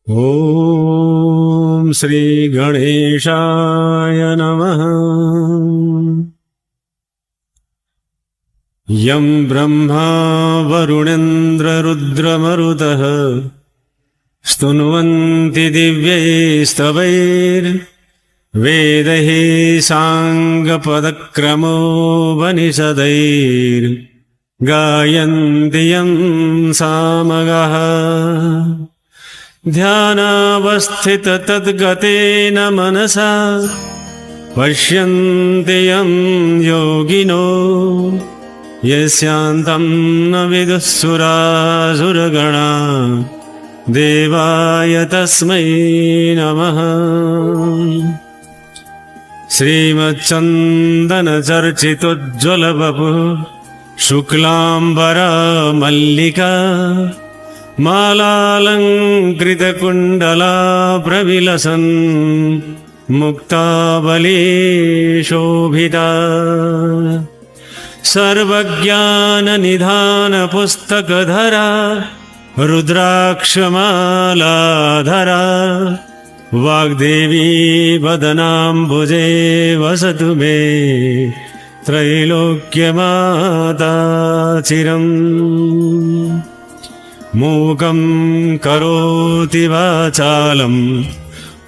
ॐ श्री गणेशाय नमः। यं ब्रह्मा वरुणेन्द्ररुद्रमरुतः स्तुन्वन्ति दिव्यैस्तवैर्वेदैः साङ्गपदक्रमोपनिषदैर्गायन्ति यं सामगाः। ध्यानावस्थिततद्गतेन मनसा पश्यन्ति यं योगिनो यस्यान्तं न विदुः सुरासुरगणा देवाय तस्मै नमः। श्रीमच्चन्दनचर्चितोज्ज्वलवपुः शुक्लाम्बरा मल्लिका मालालङ्कृतकुण्डला प्रविलसन् मुक्तावली शोभिता। सर्वज्ञाननिधानपुस्तकधरा रुद्राक्षमालाधरा वाग्देवी वदनाम्बुजे वसतु मे त्रैलोक्यमाता चिरम्। मूकं करोति वाचालं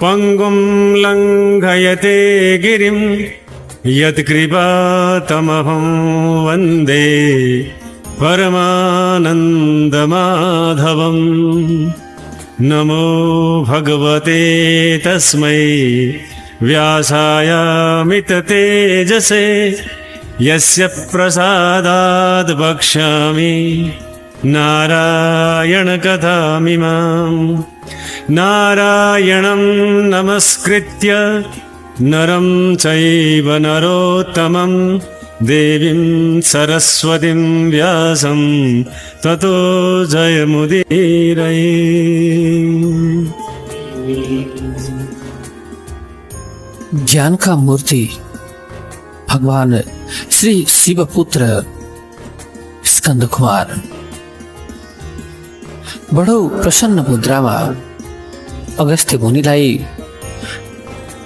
पङ्गुं लङ्घयते गिरिं यत्कृपातमहं वन्दे परमानन्दमाधवम्। नमो भगवते तस्मै व्यासायामिततेजसे यस्य प्रसादाद् वक्ष्यामि नारायणकथामिमाम्। नारायणं नमस्कृत्य नरं चैव नरोत्तमं देवीं सरस्वतीं व्यासं ततो जयमुदीरये। ज्ञान का मूर्ति भगवान श्री शिवपुत्र स्कंद कुमार बडो प्रसन्न मुद्रामा अगस्त्य मुनिलाई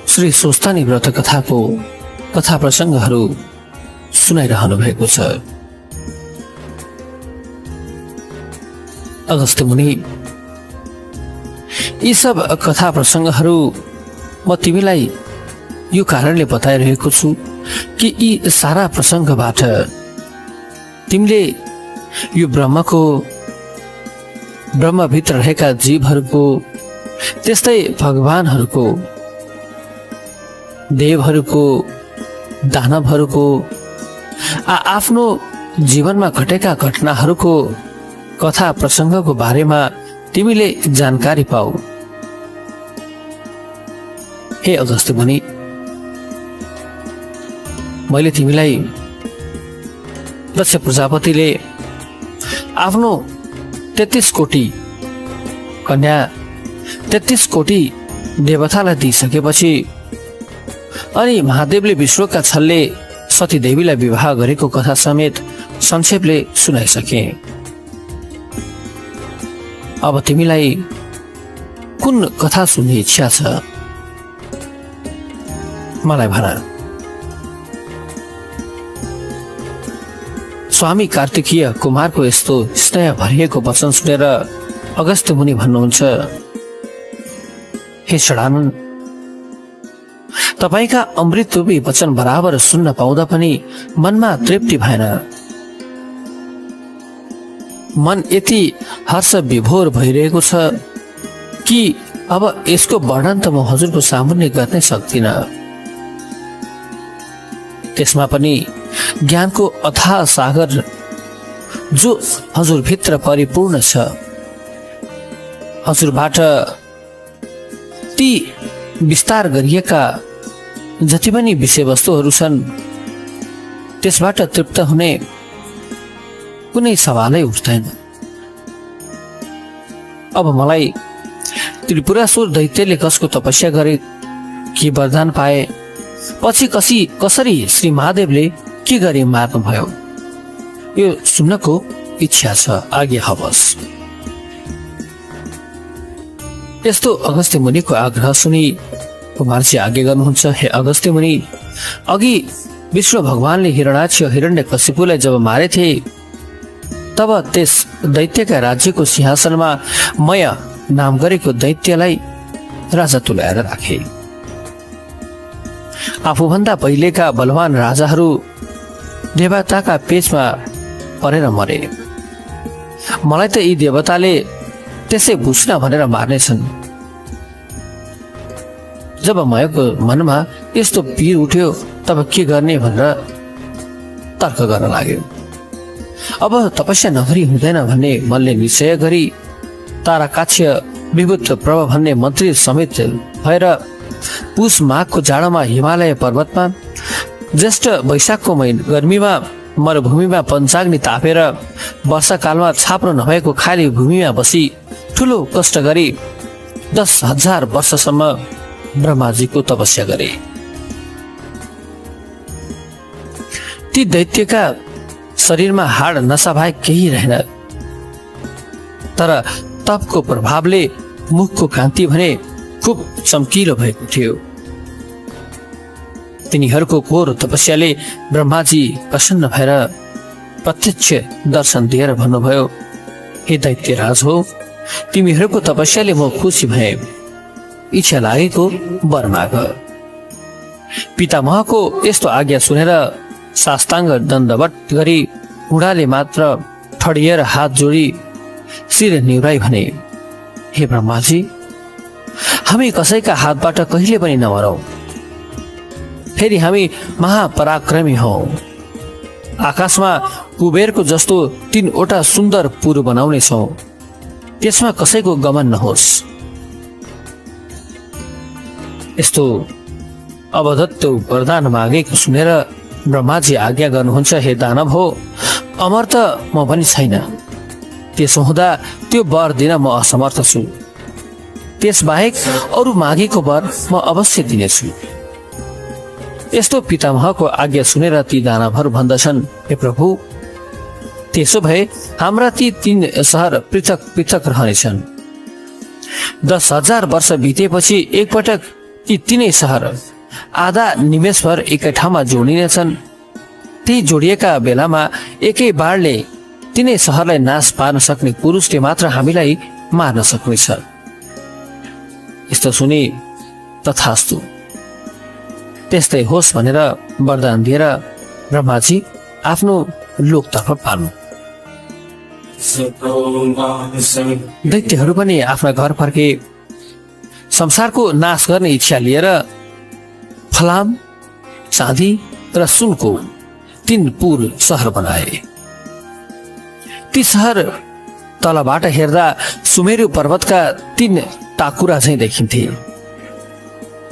श्री स्वस्तानी व्रत कथाको कथा प्रसङ्गहरू सुनाइरहनु भएको छ। अगस्त्य मुनि, यी सब कथा प्रसङ्गहरू म तिमीलाई यो कारणले बताइरहेको छु कि यी सारा प्रसङ्गबाट तिमीले यो ब्रह्मभित्र रहेका जीवहरूको त्यस्तै भगवानहरूको, देवहरूको, दानवहरूको आफ्नो जीवनमा घटेका घटनाहरूको कथा प्रसङ्गको बारेमा तिमीले जानकारी पाऊ। हे अगस्त्य मुनि, मैले तिमीलाई दक्ष प्रजापतिले आफ्नो 33 कोटी कन्या 33 कोटी देवतालाई दिइसकेपछि अनि महादेवले विश्वका छलले सतीदेवीलाई विवाह गरेको कथा समेत संक्षेपले सुनाइसके। अब तिमीलाई कुन कथा सुन्ने इच्छा छ मलाई भन। स्वामी कार्तिकीय कुमारको यस्तो स्नेह भरिएको वचन सुनेर अगस्त्य मुनि भन्नुहुन्छ, हे षडानन, तपाईका अमृतरूपी वचन बराबर सुन्न पाउँदा पनि मनमा तृप्ति भएन। मन यति हर्ष विभोर भइरहेको छ कि अब यसको वर्णन त म हजुरको सामुन्ने गर्नै सक्दिन। त्यसमा पनि ज्ञानको अथाह सागर जो हजुर भित्र परिपूर्ण छ, हजुरबाट ती विस्तार गरिएका जति पनि विषयवस्तुहरू छन् त्यसबाट तृप्त हुने कुनै सवालै उठ्दैन। अब मलाई त्रिपुरासुर दैत्यले कसको तपस्या गरे, के वरदान पाए, पछि कसरी श्री महादेवले के गरी मार्नुभयो, यो सुन्नको इच्छा छ। आज्ञा हवस्। यस्तो अगस्त्य मुनिको आग्रह सुनि कुमारजी आज्ञा गर्नुहुन्छ, हे अगस्त्य मुनि, अघि विष्णु भगवानले हिरण्याक्ष हिरण्यकशिपुलाई जब मारेथे तब त्यस दैत्यका राज्यको सिंहासनमा मय नाम गरेको दैत्यलाई राजा तुल्याएर राखे। आफूभन्दा पहिलेका बलवान राजाहरू देवताका पेचमा परेर मरे। मलाई त यी देवताले त्यसै बुझ्न भनेर मार्नेछन्। जब मयको मनमा यस्तो पीर उठ्यो तब के गर्ने भनेर तर्क गर्न लाग्यो। अब तपस्या नगरी हुँदैन भन्ने मनले निश्चय गरी ताराकाक्ष विभुत प्रभ भन्ने मन्त्री समेत भएर पुष माघको जाडोमा हिमालय पर्वतमा, ज्येष्ठ वैशाखको गर्मीमा मरुभूमिमा पञ्चाग्नि तापेर, वर्षाकालमा छाप्रो नभएको खाली भूमिमा बसी ठुलो कष्ट गरी 10,000 वर्षसम्म ब्रह्माजीको तपस्या गरे। ती दैत्यका शरीरमा हाड नसा बाहेक केही रहेन, तर तपको प्रभावले मुखको कान्ति भने खुब चम्किलो भएको थियो। तिनीहरूको घोर तपस्याले ब्रह्माजी प्रसन्न भएर प्रत्यक्ष दर्शन दिएर भन्नुभयो, हे दैत्यराज हो, तिमीहरूको तपस्याले म खुसी भए, इच्छा लागेको वर माग। पितामहको यस्तो आज्ञा सुनेर साष्टाङ्ग दण्डवत गरी बुढाले मात्र ठडिएर हात जोडी शिर निहुराई भने, हे ब्रह्माजी, हामी कसैका हातबाट कहिले पनि नमरौं। फेरि हामी महापराक्रमी हौ। आकाशमा कुबेरको जस्तो 3वटा सुन्दर पुर बनाउने छौं, त्यसमा कसैको गमन नहोस्। यस्तो अवदत्त वरदान मागेको सुनेर ब्रह्माजी आज्ञा गर्नुहुन्छ, हे दानव हो, अमर त म पनि छैन। त्यसो हुँदा त्यो वर दिन म असमर्थ छु। त्यसबाहेक अरू मागेको वर म अवश्य दिनेछु। यस्तो पितामहको आज्ञा सुनेर ती दानवहरू भन्दछन्, हे प्रभु, त्यसो भए हाम्रा ती 3 सहर पृथक पृथक रहनेछन्। 10,000 वर्ष बितेपछि एकपटक ती 3 सहर आधा निमेषभर एकै ठाउँमा जोडिनेछन्। ती जोडिएका बेलामा एकै बाणले 3 सहरलाई नाश पार्न सक्ने पुरुषले मात्र हामीलाई मार्न सक्नेछ। यस्तो सुनि तथास्तु, त्यस्तै होस् भनेर वरदान दिएर ब्रह्माजी आफ्नो लोकतर्फ पार्नु। दैत्यहरू पनि आफ्ना घर फर्के। संसारको नाश गर्ने इच्छा लिएर फलाम, चाँदी र सुनको 3 पुर सहर बनाए। ती सहर तलबाट हेर्दा सुमेरु पर्वतका 3 टाकुरा झैं देखिन्थे।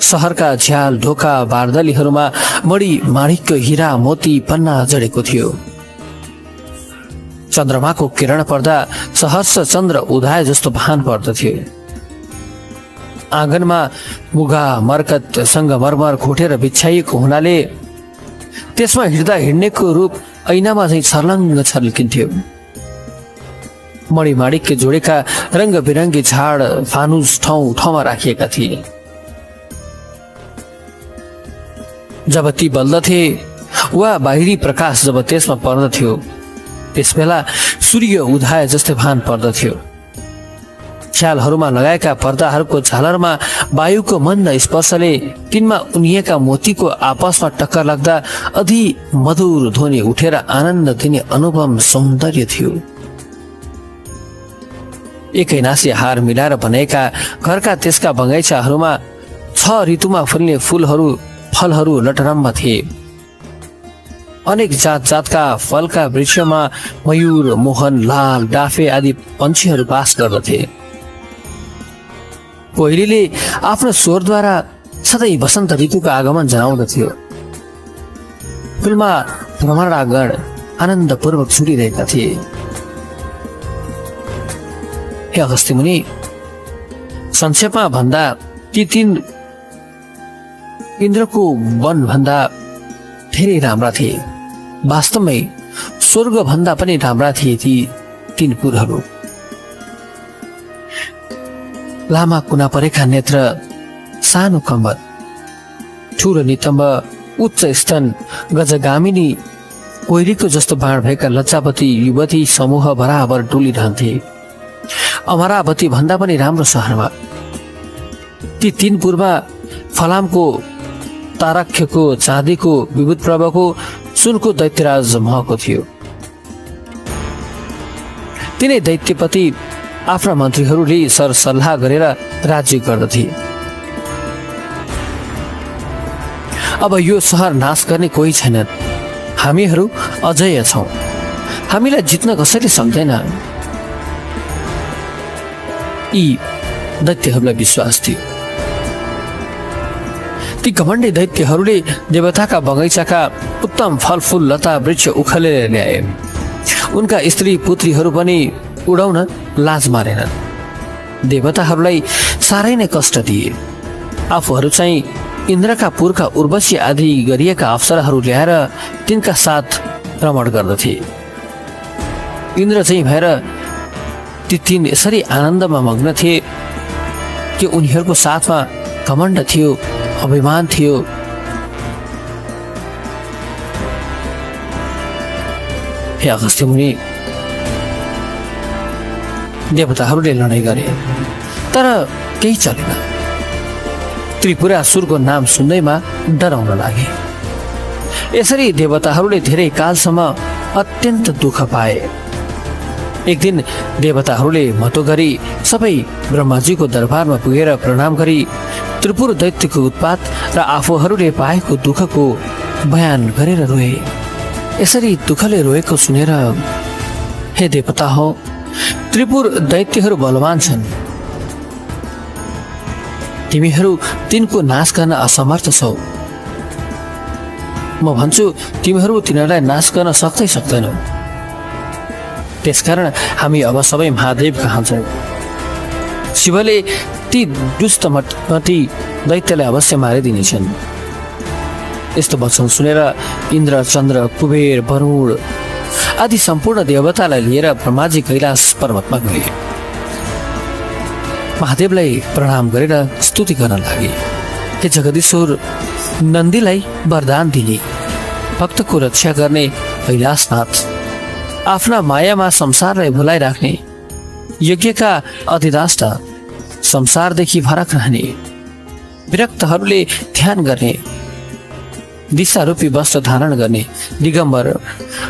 सहरका झ्याल, ढोका, बारदलीहरूमा मणि माणिक्य, हीरा, मोती, पन्ना जडेको थियो। चन्द्रमाको किरण पर्दा सहर्ष चन्द्र उदाय जस्तो भान पर्दथ्यो। आँगनमा मुगा, मर्कत, सङ्गमरमर घोटेर बिछ्याइएको हुनाले त्यसमा हिँड्दा हिँड्नेको रूप ऐनामा झैं छर्लङ्ग छर्लकिन्थ्यो। मणिमाणिक्य जोडेका रङ्ग बिरङ्गी झाड फानुस ठाउँ ठाउँमा राखिएका थिए। जब ती बल्दथे वा बाहिरी प्रकाश जब त्यसमा पर्दथ्यो, त्यसबेला सूर्य उदाय जस्तै भान पर्दथ्यो। ख्यालहरूमा लगाएका पर्दाहरूको झालरमा वायुको मन्द स्पर्शले तिनमा उनिएका मोतीको आपसमा टक्कर लाग्दा अधि मधुर ध्वनि उठेर आनन्द दिने अनुपम सौन्दर्य थियो। एकै नासी हार मिलाएर बनेका घरका त्यसका बगैँचाहरूमा 6 ऋतुमा फुल्ने फूलहरू, फलहरू लटरम्म थिए। अनेक जात जातका फलका वृक्षमा मयूर, मोहन, लाल, डाफे आदि पन्छीहरू बास गर्दथे। कोइलीले आफ्नो स्वरद्वारा सधैँ वसन्त ऋतुको आगमन जनाउँदथ्यो। फुलमा भ्रमरागण आनन्दपूर्वक छुटिरहेका थिए। हे अगस्त्य मुनि, संक्षेपमा भन्दा ती 3 इन्द्रको वन भन्दा धेरै राम्रा थिए। वास्तवमै स्वर्ग भन्दा पनि राम्रा थिए ती 3 पुरहरू। लामा कुना परेका नेत्र, सानो कम्बर, ठुलो नितम्ब, उच्च स्तन, गजगामिनी कोइलीको जस्तो बाण भएका लज्जावती युवती समूह बराबर डुलिरहन्थे। अमरावती भन्दा पनि राम्रो सहरमा ती तीनपुरमा फलामको, ताराख्यको, चाँदीको, विभूत प्रभाको, सुनको दैत्यराज महको थियो। तिनै दैत्यपति आफ्ना मन्त्रीहरूले सरसल्लाह गरेर राज्य गर्दथे। अब यो सहर नाश गर्ने कोही छैनन्, हामीहरू अजय छौं, हामीलाई जित्न कसैले सक्दैन। यी दैत्यहरूलाई विश्वास थियो। ती घमण्डी दैत्यहरूले देवताका बगैँचाका उत्तम फलफूल लता वृक्ष उखेलेर ल्याए। उनका स्त्री पुत्रीहरू पनि उडाउन लाज मारेनन्। देवताहरूलाई साह्रै नै कष्ट दिए। आफूहरू चाहिँ इन्द्रका पुरका उर्वशी आदि गरिएका अप्सराहरू ल्याएर तिनका साथ भ्रमण गर्दथे। इन्द्र चाहिँ भएर ती तीन यसरी आनन्दमा मग्न थिए कि उनीहरूको साथमा घमण्ड थियो, अभिमान थियो। हे अगस्त्य मुनि, देवताहरूले लडाइँ गरे तर केही चलेन। त्रिपुरासुरको नाम सुन्दैमा डराउन लागे। यसरी देवताहरूले धेरै कालसम्म अत्यन्त दुःख पाए। एक दिन देवताहरूले मतो गरी सबै ब्रह्माजीको दरबारमा पुगेर प्रणाम गरी त्रिपुर दैत्यको उत्पात र आफूहरूले पाएको दुःखको बयान गरेर रोए। यसरी दुःखले रोएको सुनेर, हे देवता हो, त्रिपुर दैत्यहरू बलवान छन्, तिमीहरू तिनको नाश गर्न असमर्थ छौ। म भन्छु तिमीहरू तिनीहरूलाई नाश गर्न सक्दैनौ। त्यसकारण हामी अब सबै महादेव कहाँ छौँ। शिवले ती दुष्ट मती दैत्यलाई अवश्य मारिदिनेछन्। यस्तो वचन सुनेर इन्द्र, चन्द्र, कुबेर, वरुण आदि सम्पूर्ण देवतालाई लिएर ब्रह्माजी कैलाश पर्वतमा गए। महादेवलाई प्रणाम गरेर स्तुति गर्न लागे। हे जगदीश्वर, नन्दीलाई वरदान दिने, भक्तको रक्षा गर्ने कैलाशनाथ, आफ्ना मायामा संसारलाई भुलाइराख्ने, यज्ञका अधिदाष्टा, संसारदेखि फरक रहने, विरक्तहरूले ध्यान गर्ने, दिशारूपी वस्त्र धारण गर्ने, दिगम्बर,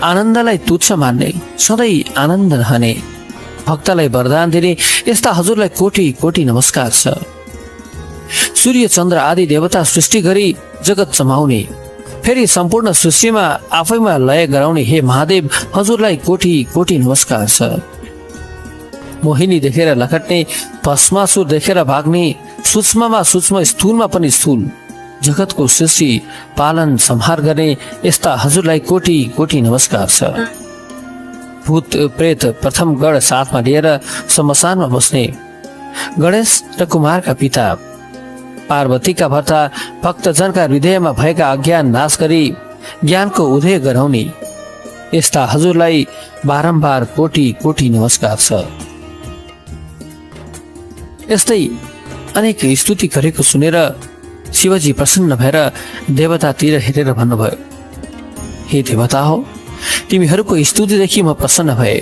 आनन्दलाई तुच्छ मान्ने, सधैँ आनन्द रहने, भक्तलाई वरदान दिने, यस्ता हजुरलाई कोटि कोटि नमस्कार छ। सूर्य, चन्द्र आदि देवता सृष्टि गरी जगत चमाउने, फेरि सम्पूर्ण सृष्टिमा आफैमा लय गराउने हे महादेव, हजुरलाई कोटि कोटि नमस्कार छ। मोहिनी देखेर लखट्ने, भस्मासुर देखेर भाग्ने, सूक्ष्ममा सूक्ष्म, स्थूलमा पनि स्थूल, जगतको सृष्टि पालन संहार गर्ने यस्ता हजुरलाई कोटि कोटि नमस्कार छ। भूत प्रेत प्रथम गण साथमा लिएर शमशानमा बस्ने, गणेश र कुमारका पिता, पार्वतीका भर्ता, भक्तजनका हृदयमा भएका अज्ञान नाश गरी ज्ञानको उदय गराउने यस्ता हजुरलाई बारम्बार कोटि कोटि नमस्कार छ। यस्तै अनेक स्तुति गरेको सुनेर शिवजी प्रसन्न भएर देवतातिर हेरेर भन्नुभयो, हे देवता हो, तिमीहरूको स्तुतिदेखि म प्रसन्न भए।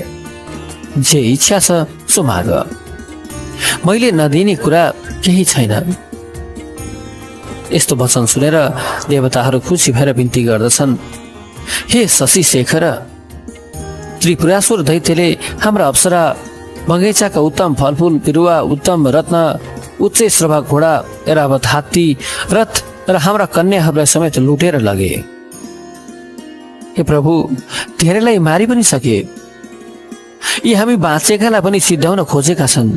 जे इच्छा छ सो माग, मैले नदिने कुरा केही छैन। यस्तो वचन सुनेर देवताहरू खुसी भएर बिन्ती गर्दछन्, हे शशि शेखर, त्रिपुरासुर दैत्यले हाम्रा अप्सरा, बगैँचाका उत्तम फलफूल बिरुवा, उत्तम रत्न, उच्च श्रवा घोडा, एरावत हात्ती, रथ र हाम्रा कन्याहरूलाई समेत लुटेर लगे। हे प्रभु, धेरैलाई मारि पनि सके। यी हामी बाँचेकालाई पनि सिद्ध्याउन खोजेका छन्।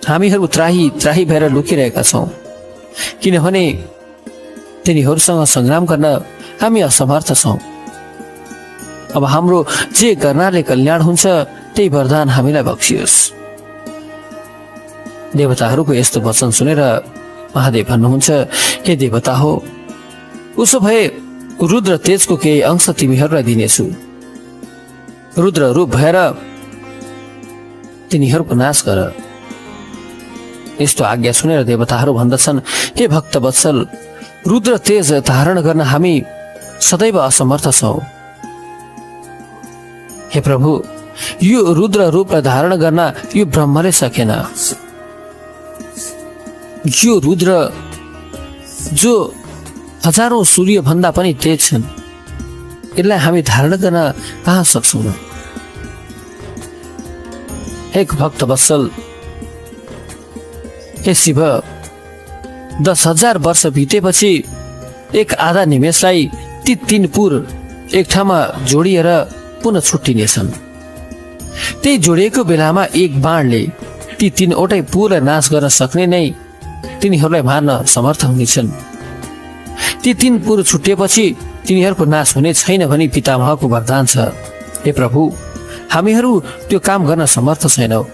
हामीहरू त्राही त्राही भएर लुकिरहेका छौँ, किनभने तिनीहरूसँग सङ्ग्राम गर्न हामी असमर्थ छौँ। अब हाम्रो जे गर्नाले कल्याण हुन्छ त्यही वरदान हामीलाई बक्सियोस्। देवताहरूको यस्तो वचन सुनेर महादेव भन्नुहुन्छ, हे देवता हो, उसो भए रुद्र तेजको केही अंश तिमीहरूलाई दिनेछु। रुद्र रूप भएर तिनीहरूको नाश गर। यस्तो आज्ञा सुनेर देवताहरू भन्दछन्, हे भक्त वत्सल, रुद्र तेज धारण गर्न हामी सदैव असमर्थ छौँ। हे प्रभु, यो रुद्र रूपलाई धारण गर्न यो ब्रह्मले सकेन। यो रुद्र जो हजारौं सूर्य भन्दा पनि तेज छन्, यसलाई हामी धारण गर्न कहाँ सक्छौँ? हे भक्त वत्सल, हे शिव, 10,000 वर्ष बितेपछि एक आधा निमेषलाई ती 3 पुर एक ठाउँमा जोडिएर पुनः छुट्टिनेछन्। त्यही जोडिएको बेलामा एक बाणले ती 3वटै पुरलाई नाश गर्न सक्ने नै तिनीहरूलाई मार्न समर्थ हुनेछन्। ती 3 पुर छुटिएपछि तिनीहरूको नाश हुने छैन भनी पितामहको वरदान छ। हे प्रभु, हामीहरू त्यो काम गर्न समर्थ छैनौँ।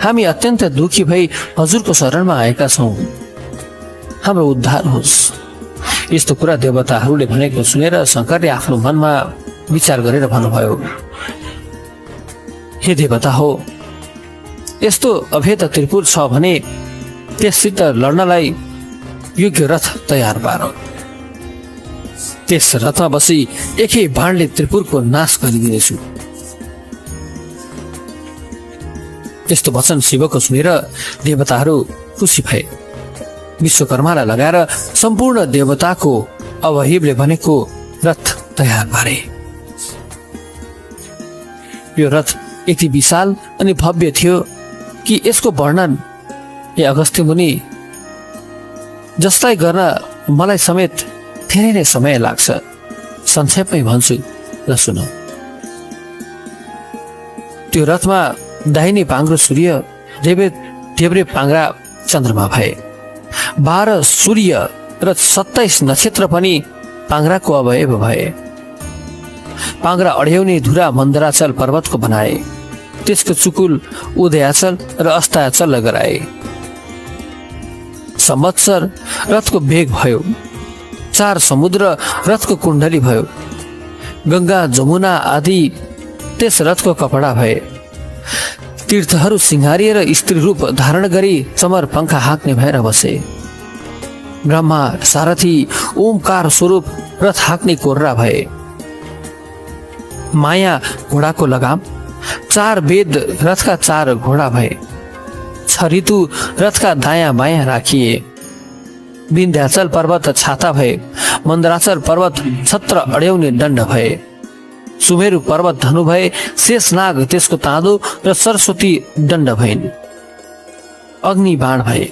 हामी अत्यन्त दुखी भई हजुरको शरणमा आएका छौँ, हाम्रो उद्धार होस्। यस्तो कुरा देवताहरूले भनेको सुनेर शङ्करले आफ्नो मनमा विचार गरेर भन्नुभयो, हे देवता हो, यस्तो अभेद त्रिपुर छ भने त्यससित लड्नलाई योग्य रथ तयार पार। त्यस रथमा बसी एकै बाणले त्रिपुरको नाश गरिदिनेछु। त्यस्तो वचन शिवको सुनेर देवताहरू खुसी भए। विश्वकर्मालाई लगाएर सम्पूर्ण देवताको अवहिवले बनेको रथ तयार पारे। यो रथ यति विशाल अनि भव्य थियो कि यसको वर्णन हे अगस्त्य मुनि जसलाई गर्न मलाई समेत धेरै नै समय लाग्छ। संक्षेपमै भन्छु र सुन। त्यो रथमा दाहिने पाङ्ग्रो सूर्य, देब्रे पाङ्ग्रा चन्द्रमा भए। 12 सूर्य र 27 नक्षत्र पनि पाङ्ग्राको अवयव भए। पाङ्ग्रा अड्याउने धुरा मन्दराचल पर्वतको बनाए। त्यसको चुकुल उदयाचल र अस्ताचल गराए। संवत्सर रथको वेग भयो। 4 समुद्र रथको कुण्डली भयो। गङ्गा जमुना आदि त्यस रथको कपडा भए। तीर्थहरू सिंहारिएर स्त्री रूप धारण गरी चमर पंखा हाँक्ने भएर बसे। ब्रह्मा सारथी ओमकार स्वरूप रथ हाँक्ने कोर्रा भए। माया घोडाको लगाम, 4 वेद रथका 4 घोडा भए। 6 ऋतु रथका दायाँ बायाँ राखिए। विन्ध्याचल पर्वत छाता भए। मन्दराचल पर्वत छत्र अड्याउने दण्ड भए। सुमेरु पर्वत धनु भए। शेषनाग त्यसको ताँदो र सरस्वती दण्ड भइन्। अग्नि बाण भए।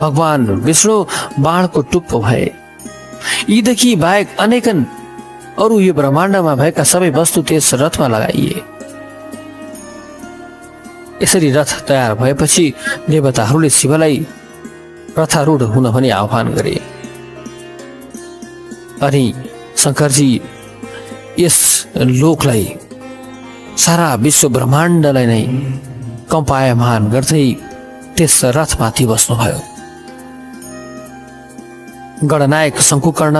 भगवान विष्णु बाणको टुप्पो भए। यीदेखि बाहेक अनेकन अरू यो ब्रह्माण्डमा भएका सबै वस्तु त्यस रथमा लगाइए। यसरी रथ तयार भएपछि देवताहरूले शिवलाई रथारूढ हुन भनी आह्वान गरे। अनि शङ्करजी यस लोकलाई, सारा विश्व ब्रह्माण्डलाई नै कम्पायमान गर्दै त्यस रथमाथि बस्नुभयो। गणनायक शङ्कुकर्ण,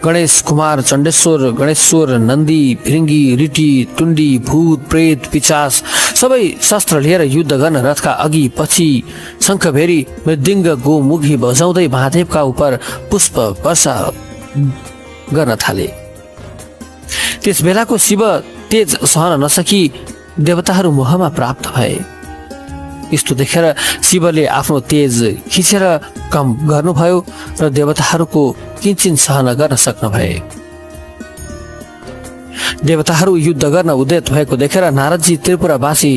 गणेश कुमार चण्डेश्वर, गणेश्वर, नन्दी, भिरिङ्गी, रिटी, टुण्डी, भूत, प्रेत, पिचास सबै शस्त्र लिएर युद्ध गर्न रथका अघि पछि शङ्खभेरी मृदङ्ग गोमुखी बजाउँदै महादेवका उप पुष्प वर्षा गर्न थाले। त्यस बेलाको शिव तेज सहन नसकी देवताहरू मोहमा प्राप्त भए। यस्तो देखेर शिवले आफ्नो तेज खिचेर कम गर्नुभयो र देवताहरूको किञ्चिन सहन गर्न सक्नु भए। देवताहरू युद्ध गर्न उद्यत भएको देखेर नारदजी त्रिपुरावासी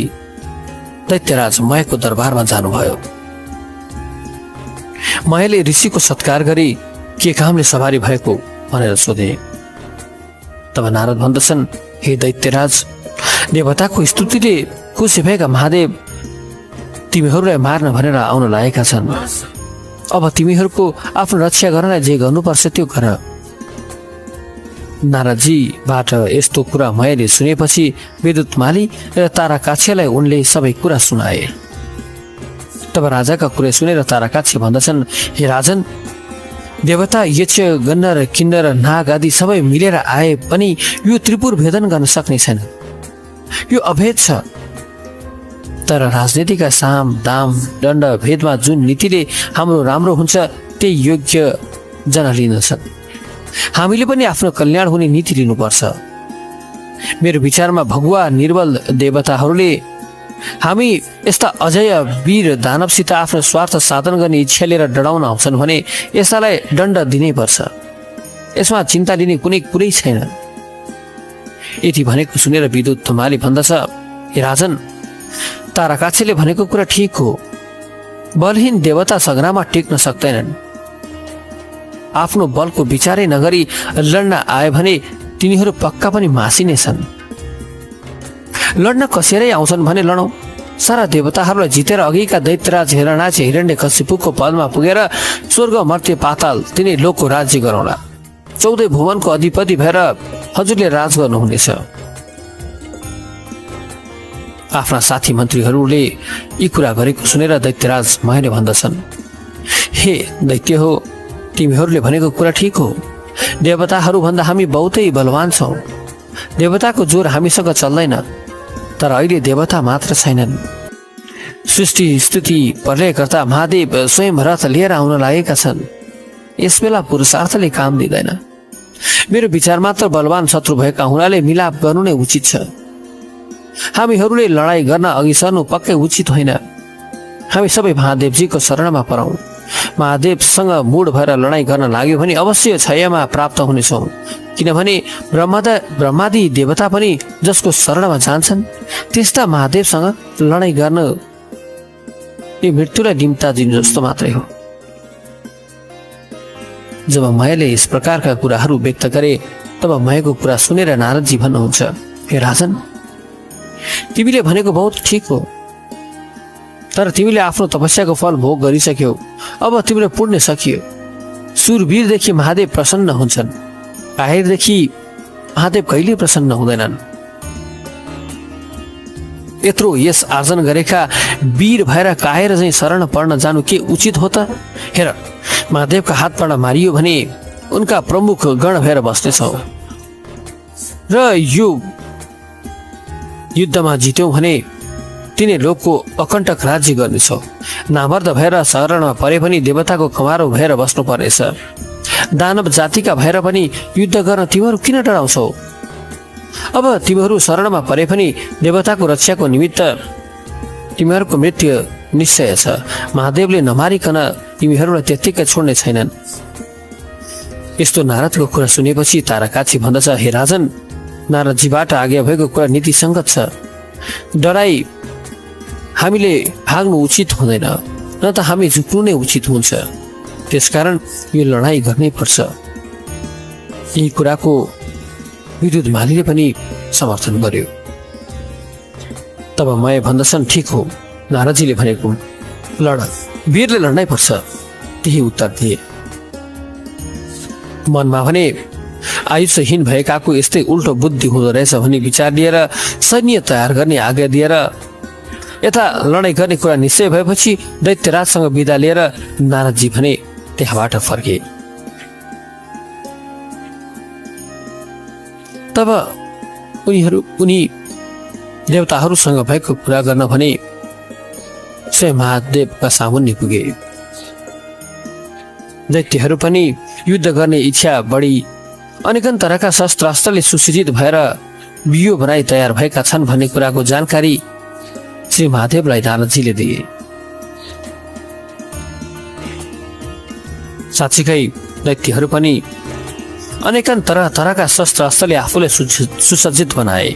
दैत्यराज मयको दरबारमा जानुभयो। मयले ऋषिको सत्कार गरी के कामले सवारी भएको भनेर सोधे। तब नारद भन्दछन्, हे दैत्यराज, देवताको स्तुतिले खुसी भएका महादेव तिमीहरूलाई मार्न भनेर आउन लागेका छन्। अब तिमीहरूको आफ्नो रक्षा गर्नलाई जे गर्नुपर्छ त्यो गर। नारदजीबाट यस्तो कुरा मयले सुनेपछि विद्युतमाली र ताराकाक्षीलाई उनले सबै कुरा सुनाए। तब राजाका कुरा सुनेर ताराकाक्षी भन्दछन्, हे राजन, देवता यक्ष गन्धर्व किन्नर नाग आदि सबै मिलेर आए पनि यो त्रिपुर भेदन गर्न सक्ने छैन। यो अभेद छ। तर राजनीतिका साम दाम दण्ड भेदमा जुन नीतिले हाम्रो राम्रो हुन्छ त्यही योग्य जन लिँदछन्। हामीले पनि आफ्नो कल्याण हुने नीति लिनुपर्छ। मेरो विचारमा भगुवा निर्बल देवताहरूले हामी यस्ता अजय वीर दानवसित आफ्नो स्वार्थ साधन गर्ने इच्छा लिएर डराउन आउँछन् भने यसलाई दण्ड दिनै पर्छ। यसमा चिन्ता लिने कुनै कुरै छैन। यति भनेको सुनेर विद्युत थुमाली भन्दछ, हे राजन, ताराकाक्षीले भनेको कुरा ठिक हो। बलहीन देवता सगरामा टेक्न सक्दैनन्। आफ्नो बलको विचारै नगरी लड्न आए भने तिनीहरू पक्का पनि मासिनेछन्। लड्न कसैले आउँछन् भने लडौँ। सारा देवताहरूलाई जितेर अघिका दैत्यराज हिरण्याक्ष हिरण्यकशिपुको पदमा पुगेर स्वर्ग मर्त्य पाताल तिनै लोकको राज्य गरौँला। 14 भुवनको अधिपति भएर हजुरले राज गर्नुहुनेछ। आफ्ना साथी मन्त्रीहरूले यी कुरा गरेको सुनेर दैत्यराज महेले भन्दछन्, हे दैत्य हो, तिमीहरूले भनेको कुरा ठिक हो। देवताहरूभन्दा हामी बहुतै बलवान छौँ। देवताको जोर हामीसँग चल्दैन। तर अहिले देवता मात्र छैनन्। सृष्टि स्थिति प्रलयकर्ता महादेव स्वयं रथ लिएर आउन लागेका छन्। यसबेला पुरुषार्थले काम दिँदैन। मेरो विचार मात्र बलवान शत्रु भएका हुनाले मिलाप गर्नु नै उचित छ। हामीहरूले लडाईँ गर्न अघि सर्नु पक्कै उचित होइन। हामी सबै महादेवजीको शरणमा परौँ। महादेवसँग मूड भएर लडाईँ गर्न लाग्यो भने अवश्य क्षयमा प्राप्त हुनेछौँ। किनभने ब्रह्मादि देवता पनि जसको शरणमा जान्छन् त्यस्ता महादेवसँग लडाईँ गर्न यो मृत्युलाई निम्ता दिनु जस्तो मात्रै हो। जब मयले यस प्रकारका कुराहरू व्यक्त गरे तब मयको कुरा सुनेर नारदजी भन्नुहुन्छ, हे राजन, तिमीले भनेको बहुत ठिक हो। तर तिमीले आफ्नो तपस्याको फल भोग गरिसक्यौ। अब तिम्रो पुण्य सकियो। सुरवीरदेखि महादेव प्रसन्न हुन्छन्। काहिरदेखि महादेव कहिले प्रसन्न हुँदैनन्। यत्रो यस आर्जन गरेका वीर भएर काहेर चाहिँ शरण पर्न जानु के उचित हो त? हेर, महादेवका हातबाट मारियो भने उनका प्रमुख गण भएर बस्नेछौ र यो युद्धमा जित्यौं भने तिनै लोकको अकण्टक राज्य गर्नेछौ। नामर्द भएर शरणमा परे पनि देवताको कमारो भएर बस्नु पर्नेछ। दानव जातिका भएर पनि युद्ध गर्न तिमीहरू किन डराउँछौ? अब तिमीहरू शरणमा परे पनि देवताको रक्षाको निमित्त तिमीहरूको मृत्यु निश्चय छ। महादेवले नमारिकन तिमीहरूलाई त्यत्तिकै छोड्ने छैनन्। यस्तो नारदको कुरा सुनेपछि ताराकाक्षी भन्दछ, हे राजन, नारदजीबाट आज्ञा भएको कुरा नीतिसङ्गत छ। डराई हामीले भाग्नु उचित हुँदैन, न त हामी झुक्नु नै उचित हुन्छ। त्यसकारण यो लडाईँ गर्नै पर्छ। यही कुराको विद्युत मालीले पनि समर्थन गर्यो। तब मय भन्दछन्, ठिक हो, नारदजीले भनेको लड, वीरले लड्नै पर्छ। त्यही उत्तर दिए। मनमा भने आयुषहीन भएकाको यस्तै उल्टो बुद्धि हुँदो रहेछ भन्ने विचार लिएर सैन्य तयार गर्ने आज्ञा दिएर यता लडाईँ गर्ने कुरा निश्चय भएपछि दैत्यराजसँग बिदा लिएर नारदजी भने त्यहाँबाट फर्के। तब उनी देवताहरूसँग भएको कुरा गर्न भने स्वयं महादेवका सामुन्ने पुगे। दैत्यहरू पनि युद्ध गर्ने इच्छा बढी अनेकन तरका शस्त्रास्त्रले सुसज्जित भएर बियो बनाई तयार भएका छन् भन्ने कुराको जानकारी श्री महादेवलाई नारदजीले दिए। साँच्चीकै दैत्यहरू पनि अनेकन तरका शस्त्रास्त्रले आफूलाई सुसज्जित बनाए।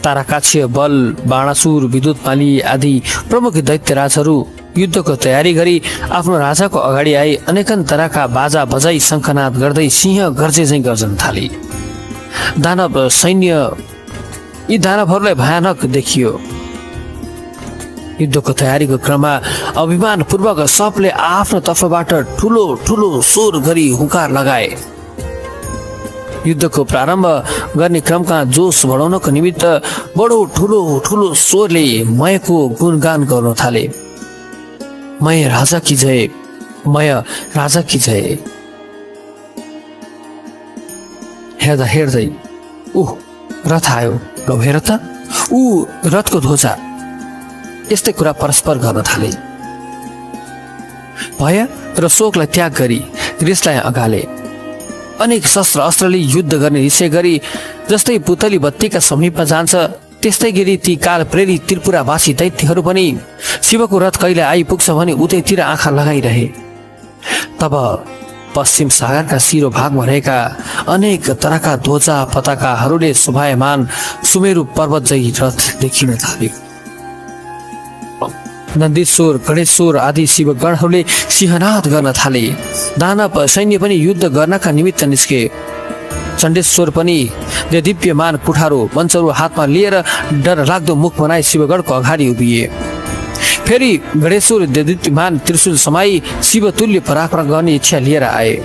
ताराकाक्षीय बल, बाणासुर, विद्युतमाली आदि प्रमुख दैत्यराजहरू युद्धको तयारी गरी आफ्नो राजाको अगाडि आई अनेकन तरका बाजा बजाई शङ्खनाद गर्दै सिंह गर्जे झैँ गर्जन थाले। दानव सैन्य यी दानवहरूलाई भयानक देखियो। युद्धको तयारीको क्रममा अभिमानपूर्वक सबले आफ्नो तर्फबाट ठुलो ठुलो स्वर गरी हुङ्कार लगाए। युद्धको प्रारम्भ गर्ने क्रमका जोस बढाउनको निमित्त बडो ठुलो ठुलो स्वरले मयको गुणगान गर्न थाले। मय राजा की जय, मय राजा की जय। हेर्दा हेर्दै रथ आयो। लौ हेर त, ऊ रथको ध्वजा। यस्तै कुरा परस्पर गर्न थाले। भय र शोकलाई त्याग गरी रिसलाई अगाले। अनेक शस्त्र अस्त्रले युद्ध गर्ने निश्चय गरी जस्तै पुतली बत्तीका समीपमा जान्छ त्यस्तै गरी ती काल प्रेरित त्रिपुरावासी दैत्यहरू पनि शिवको रथ कहिले आइपुग्छ भने उतैतिर आँखा लगाइरहे। तब पश्चिम सागरका सिरो भागमा रहेका अनेक तरका ध्वजा पताकाहरूले शोभायमान सुमेरु पर्वत जै रथ देखिन थाल्यो। नन्दीश्वर गणेश्वर आदि शिवगणहरूले सिंहनाद गर्न थाले। दानव सैन्य पनि युद्ध गर्नका निमित्त निस्के। चण्डेश्वर पनि दिव्यमान कुठारो मञ्चहरू हातमा लिएर डर लाग्दो मुख बनाई शिवगणको अगाडि उभिए। फेरि गणेश्वर दिव्यमान त्रिशूल समाई शिवतुल्य पराक्रम गर्ने इच्छा लिएर आए।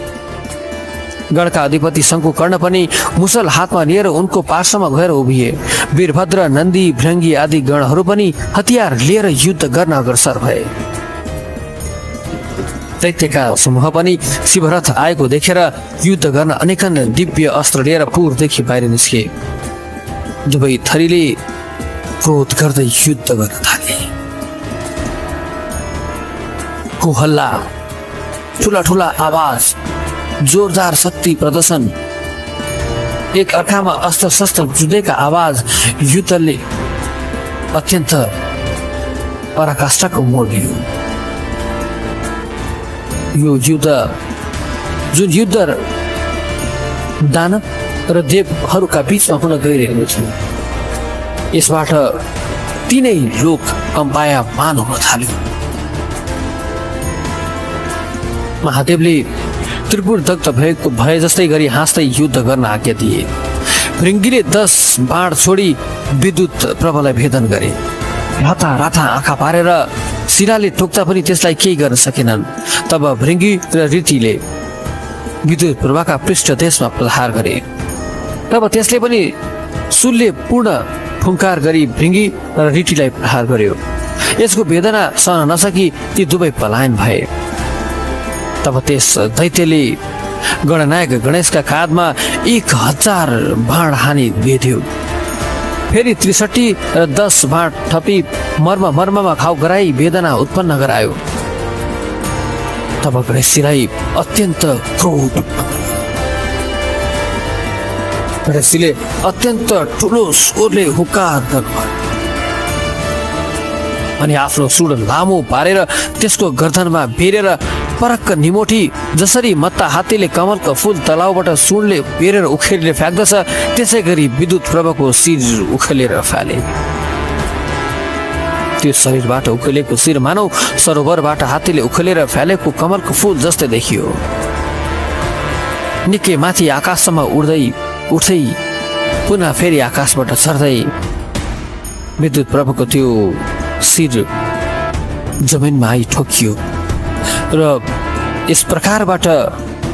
गणका अधिपति शङ्कुकर्ण पनि मुसल हातमा लिएर उनको पार्श्वमा गएर उभिए। वीरभद्र नन्दी भृङ्गी आदि गणहरू पनि हतियार लिएर युद्ध गर्न अग्रसर भए। दैत्यका समूह पनि शिवरथ आएको देखेर युद्ध गर्न अनेकन दिव्य अस्त्र लिएर पुरदेखि बाहिर निस्के। दुवै थरीले क्रोध गर्दै युद्ध गर्न थाले। हो हल्ला, ठुला ठुला आवाज, जोरदार शक्ति प्रदर्शन, एक अर्कामा अस्त्र शस्त्र जुधेका आवाज युद्धले अत्यन्त पराकाष्ठाको मोड लियो। यो युद्ध जुन युद्ध दानव र देवहरूका बीचमा हुन गइरहेको थियो यसबाट तीनै लोक कम्पायमान हुन थाल्यो। महादेवले त्रिपुर दग्ध भएको भए जस्तै गरी हाँस्दै युद्ध गर्न आज्ञा दिए। भृङ्गीले 10 बाण छोडी विद्युत प्रभालाई भेदन गरे। राता राता आँखा पारेर शिराले टोक्दा पनि त्यसलाई केही गर्न सकेनन्। तब भृङ्गी र ऋतिले विद्युत प्रभाका पृष्ठ देशमा प्रहार गरे। तब त्यसले पनि शूलले पूर्ण फुङ्कार गरी भृङ्गी र ऋतिलाई प्रहार गर्यो। यसको वेदना सहन नसकी ती दुवै पलायन भए। तब त्यस दैत्यले गणनायक गणेशका काँधमा 1000 बाण हानी बेध्यो। फेरि 63 र 10 बाण थपी मर्ममा घाउ गराई वेदना उत्पन्न गरायो। तब गणेशजीलाई अत्यन्त क्रोध, गणेशजीले अत्यन्त ठुलो स्वरले हुकार गर्नुभयो अनि आफ्नो सुड लामो पारेर त्यसको गर्दनमा बेरेर परक्क निमोठी जसरी मत्ता हात्तीले कमलको फूल तलाउबाट सुडले बेरेर उखेलेर फ्याँक्दछ त्यसै गरी विद्युत प्रभाको शिर उखेलेर फाले। त्यो शरीरबाट उखेलेको शिर मानौ सरोवरबाट हात्तीले उखेलेर फालेको कमलको फूल जस्तै देखियो। निकै माथि आकाशसम्म उठ्दै पुनः फेरि आकाशबाट झर्दै विद्युत प्रभाको त्यो शिर जमिनमा आई ठोकियो र यस प्रकारबाट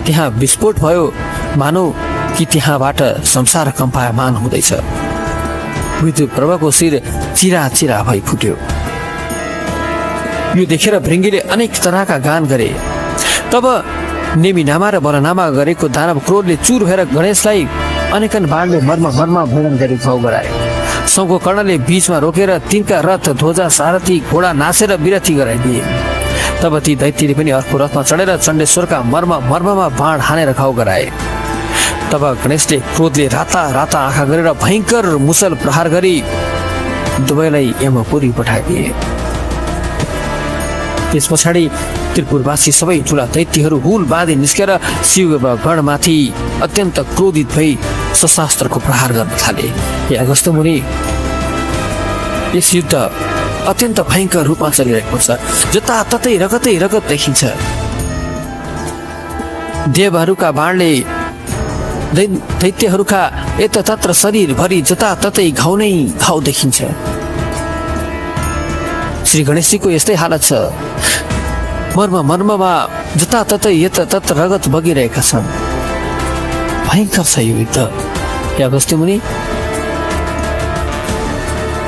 त्यहाँ विस्फोट भयो मानौ कि त्यहाँबाट संसार कम्पायमान हुँदैछ। विद्युत प्रभाको शिर चिरा चिरा भई फुट्यो। यो देखेर भृङ्गीले अनेक तरहका गान गरे। तब नेमिनामा र बलनामा गरेको दानव क्रोधले चुर भएर गणेशलाई अनेकन बाणले मर्म भेदन गरी घाउ गराए। शङ्कुकर्णले बीचमा रोकेर तिनका रथ ध्वजा सारथी घोडा नाचेर विरती गराइदिए। तब ती दैत्यले पनि अर्को रथमा चढेर चण्डेश्वरका मर्ममा बाण हानेर घाउ गराए। तब गणेशले क्रोधले राता राता आँखा गरेर भयङ्कर मुसल प्रहार गरी दुवैलाई यमपुरी पठाइदिए। त्यस पछाडि त्रिपुरवासी सबै ठुला दैत्यहरू हुल बाँधि निस्केर शिवगणमाथि अत्यन्त क्रोधित भई शस्त्रको प्रहार गर्न थाले। हे अगस्त्य मुनि, यस युद्ध अत्यन्त भयङ्कर रूपमा चलिरहेको छ। जताततै रगत देखिन्छ। देवहरूका बाणले दैत्यहरूका यतातत्र शरीरभरि जताततै घाउ नै घाउ देखिन्छ। श्री गणेशजीको यस्तै हालत छ। मर्ममा जताततै यतातत्र रगत बगिरहेका छन्। भयङ्कर छ यो युद्ध। हे अगस्त्य मुनि,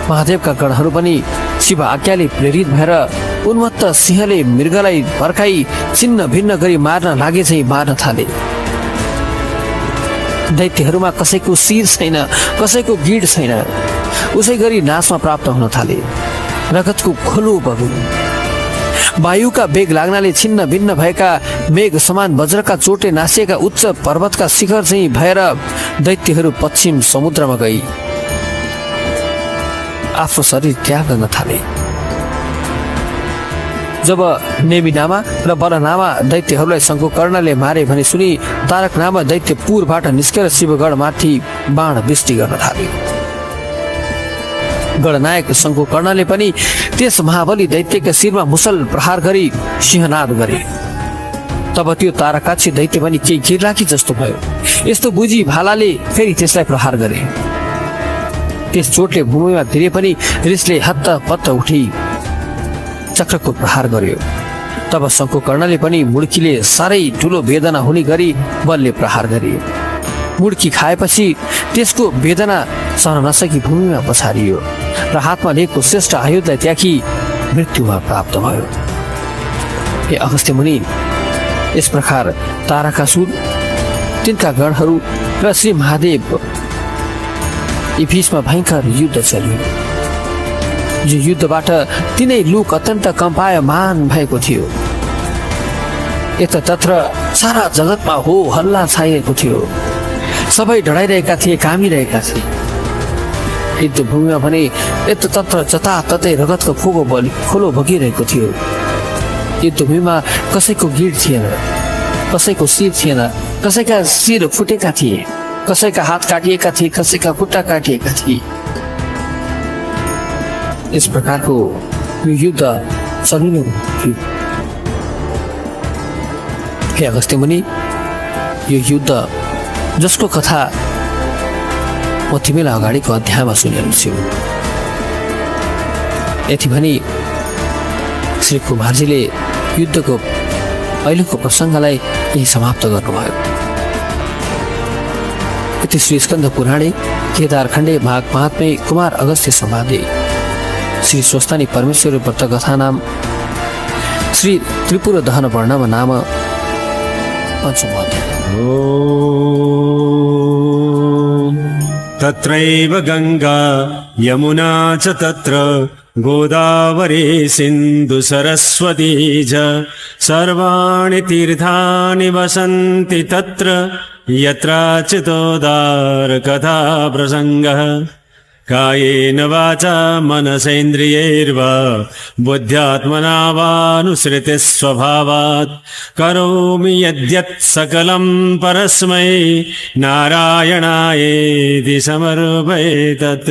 महादेवका गणहरू पनि शिव आज्ञाले प्रेरित भएर उन्मत्त सिंहले मृगलाई भर्काई छिन्न भिन्न गरी मार्न लागे चाहिँ मार्न थाले। दैत्यहरूमा कसैको शिर छैन, कसैको गिड छैन। उसै गरी नाशमा प्राप्त हुन थाले। रगतको खोलो बग्यो। वायुका वेग लाग्नाले छिन्न भिन्न भएका मेघ समान वज्रका चोटले नासिएका उच्च पर्वतका शिखर चाहिँ भएर दैत्यहरू पश्चिम समुद्रमा गई आफ्नो शरीर त्याग गर्न थाले। जब नेमिनामा र बलनामा दैत्यहरूलाई शङ्कुकर्णले मारे भने सुनि तारकनामा दैत्य पूर्वबाट निस्केर शिवगढमाथि बाण वृष्टि गर्न थाले। गणनायक शङ्कुकर्णले पनि त्यस महाबली दैत्यका शिरमा मुसल प्रहार गरी सिंहनाद गरे। तब त्यो तारकाक्षी दैत्य पनि केही गिर्लाकी जस्तो भयो। यस्तो बुझी भालाले फेरि त्यसलाई प्रहार गरे। त्यस चोटले भूमिमा धिरे पनि रिसले हत्तपत्त उठी चक्रको प्रहार गर्यो। तब शङ्कुकर्णले पनि मुड्कीले साह्रै ठुलो वेदना हुने गरी बलले प्रहार गरे। मुड्की खाएपछि त्यसको वेदना सहन नसकी भूमिमा पछारियो र हातमा लिएको श्रेष्ठ आयुधलाई त्यागी मृत्युमा प्राप्त भयो। हे अगस्त्य मुनि, यस प्रकार तारकासुर, तिनका गणहरू र श्री महादेव यी बीचमा भयङ्कर युद्ध चल्यो। यो युद्धबाट तिनै लोक अत्यन्त कम्पायमान भएको थियो। यतत्र सारा जगतमा हो हल्ला छाइएको थियो। सबै डराइरहेका थिए, कामिरहेका थिए। युद्ध भूमिमा भने यतत्र जताततै रगतको खोलो बगिरहेको थियो। युद्ध भूमिमा कसैको गिड थिएन, कसैको शिर थिएन, कसैका शिर फुटेका थिए, कसैका हात काटिएका थिए, कसैका खुट्टा काटिएका थिए। यस प्रकारको यो युद्ध चलिरहेको थियो। हे अगस्त्य मुनि, यो युद्ध जसको कथा म तिमीलाई अगाडिको अध्यायमा सुनेको छु, यति भनी श्री कुमारजीले युद्धको अहिलेको प्रसङ्गलाई यही समाप्त गर्नुभयो। यति श्री स्कन्द पुराणे केदारखण्डे माघ महात्म्ये कुमार अगस्त्य संवादे श्री स्वस्तानी परमेश्वर व्रत कथा नाम श्री त्रिपुर दहन वर्णम नाम पञ्चम अध्याय। तत्रैव गंगा यमुना च तत्र गोदावरी सिन्धु सरस्वती च सर्वाणि तीर्थानि वसन्ति तत्र यत्राचितोदार कथा प्रसङ्गः। कायेन वाचा मनसेन्द्रियैर्वा बुद्ध्यात्मना वानुसृतिः स्वभावात् करोमि यद्यत् सकलं परस्मै नारायणायेति समर्पयेतत्।